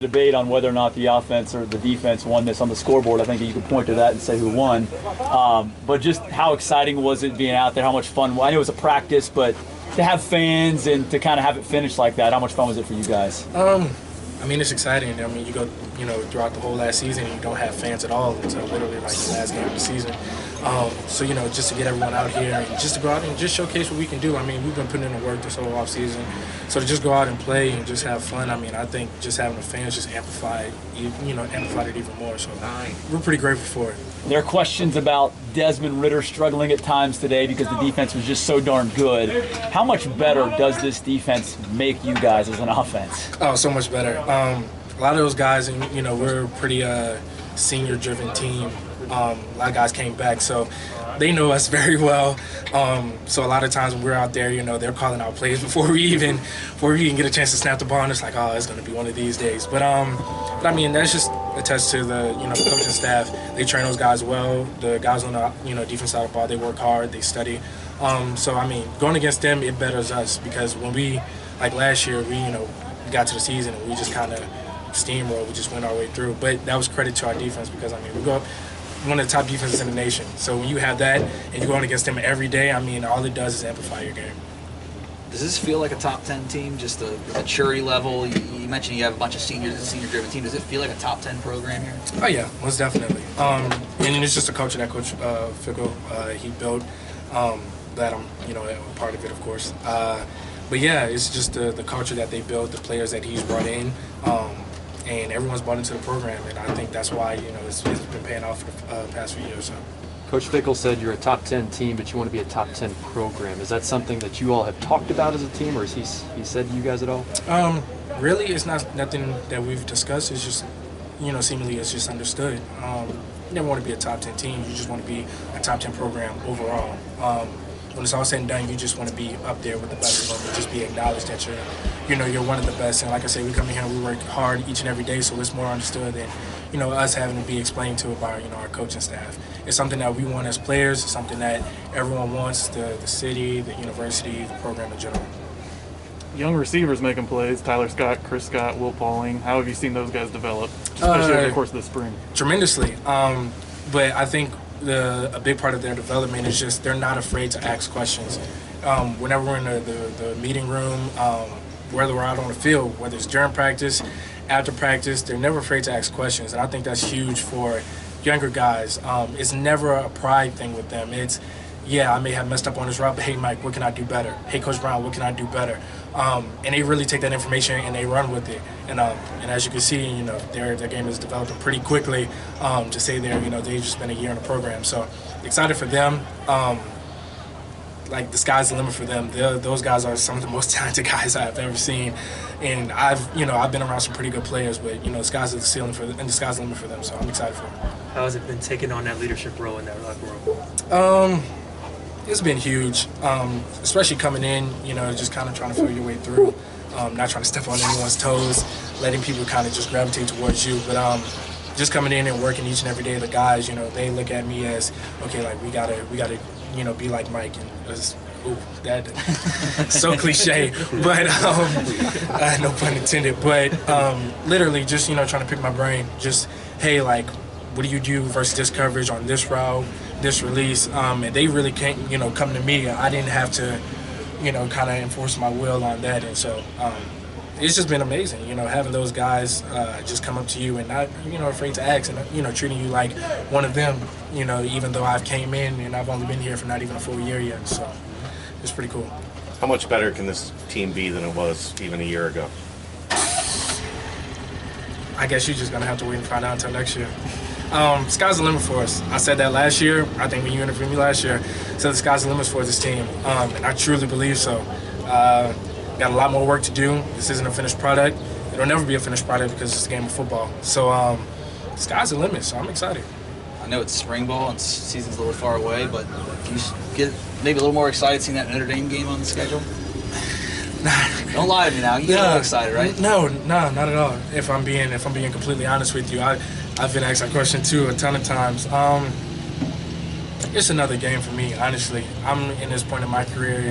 debate on whether or not the offense or the defense won this on the scoreboard. I think you could point to that and say who won. But just how exciting was it being out there? How much fun? I know it was a practice, but to have fans and to kind of have it finish like that, how much fun was it for you guys? I mean, it's exciting. I mean, you go, throughout the whole last season, and you don't have fans at all until literally like the last game of the season. So, just to get everyone out here and just to go out and just showcase what we can do. I mean, we've been putting in the work this whole off season. So to just go out and play and just have fun, I mean, I think just having the fans just amplified it even more. So we're pretty grateful for it. There are questions about Desmond Ridder struggling at times today because the defense was just so darn good. How much better does this defense make you guys as an offense? Oh, so much better. A lot of those guys, and we're a pretty senior-driven team. A lot of guys came back, so they know us very well. So a lot of times when we're out there, they're calling out plays before we even get a chance to snap the ball, and it's like, oh, it's going to be one of these days. But I mean, that's just attached to the the coaching staff. They train those guys well. The guys on the defense side of the ball, they work hard, they study. So I mean, going against them, it betters us because when we like last year, we got to the season and we just kind of steamrolled. We just went our way through. But that was credit to our defense because I mean, we go up one of the top defenses in the nation. So when you have that and you're going against them every day, I mean, all it does is amplify your game. Does this feel like a top 10 team, just the maturity level? You mentioned you have a bunch of seniors, a senior-driven team. Does it feel like a top 10 program here? Oh, yeah, most definitely. And it's just a culture that Coach Fickell, he built, that I'm, a part of it, of course. But, yeah, it's just the culture that they built, the players that he's brought in. And everyone's bought into the program, and I think that's why it's been paying off for the past few years. So. Coach Fickell said you're a top 10 team, but you want to be a top 10 program. Is that something that you all have talked about as a team, or has he said to you guys at all? Really, it's nothing that we've discussed. It's just, seemingly it's just understood. You never want to be a top 10 team. You just want to be a top 10 program overall. When it's all said and done, you just want to be up there with the best of them and just be acknowledged that you're one of the best. And like I say, we come in here and we work hard each and every day, so it's more understood than, us having to be explained to by, our coaching staff. It's something that we want as players, something that everyone wants, the city, the university, the program in general. Young receivers making plays, Tyler Scott, Chris Scott, Will Pauling. How have you seen those guys develop, especially over the course of the spring? Tremendously. But I think a big part of their development is just they're not afraid to ask questions. Whenever we're in the meeting room, whether we're out on the field, whether it's during practice, after practice, they're never afraid to ask questions. And I think that's huge for younger guys. It's never a pride thing with them. It's, yeah, I may have messed up on this route, but hey, Mike, what can I do better? Hey, Coach Brown, what can I do better? And they really take that information and they run with it. And as you can see, their game is developing pretty quickly. To say they've just been a year in the program. So excited for them. Like the sky's the limit for them. Those guys are some of the most talented guys I've ever seen. And I've been around some pretty good players, but the sky's the ceiling for them, and the sky's the limit for them. So I'm excited for them. How has it been taking on that leadership role in that locker room? It's been huge, especially coming in, just kind of trying to feel your way through, not trying to step on anyone's toes, letting people kind of just gravitate towards you. But just coming in and working each and every day, the guys, they look at me as, okay, like we gotta, be like Mike. And that so cliche, but no pun intended. But literally, just trying to pick my brain. Just hey, like, what do you do versus this coverage on this route, this release? And they really can't, come to me. I didn't have to, kind of enforce my will on that. And so it's just been amazing, having those guys just come up to you and not, afraid to ask and, treating you like one of them, even though I've came in and I've only been here for not even a full year yet. So it's pretty cool. How much better can this team be than it was even a year ago? I guess you're just going to have to wait and find out until next year. Sky's the limit for us. I said that last year. I think when you interviewed me last year, I said the sky's the limit for this team. And I truly believe so. Got a lot more work to do. This isn't a finished product. It'll never be a finished product because it's a game of football. So sky's the limit, so I'm excited. I know it's spring ball and season's a little far away, but can you get maybe a little more excited seeing that Notre Dame game on the schedule? Don't lie to me now. You get a little excited, right? No, not at all. If I'm being completely honest with you, I've been asked that question too a ton of times. It's another game for me, honestly. I'm in this point in my career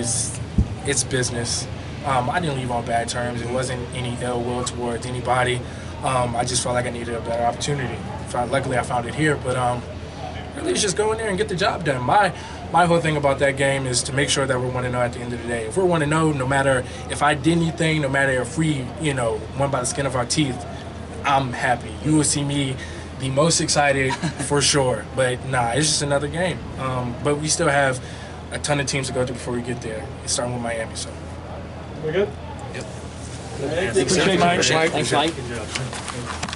it's business. I didn't leave on bad terms. It wasn't any ill will towards anybody. I just felt like I needed a better opportunity. Luckily, I found it here, but really, it's just go in there and get the job done. My whole thing about that game is to make sure that we're 1-0 at the end of the day. If we're 1-0, no matter if I did anything, no matter if we, won by the skin of our teeth, I'm happy. You will see me the most excited for sure. But nah, it's just another game. But we still have a ton of teams to go through before we get there. Starting with Miami, so. We good? Yep. Appreciate it, Mike. Thanks, Mike. Good job.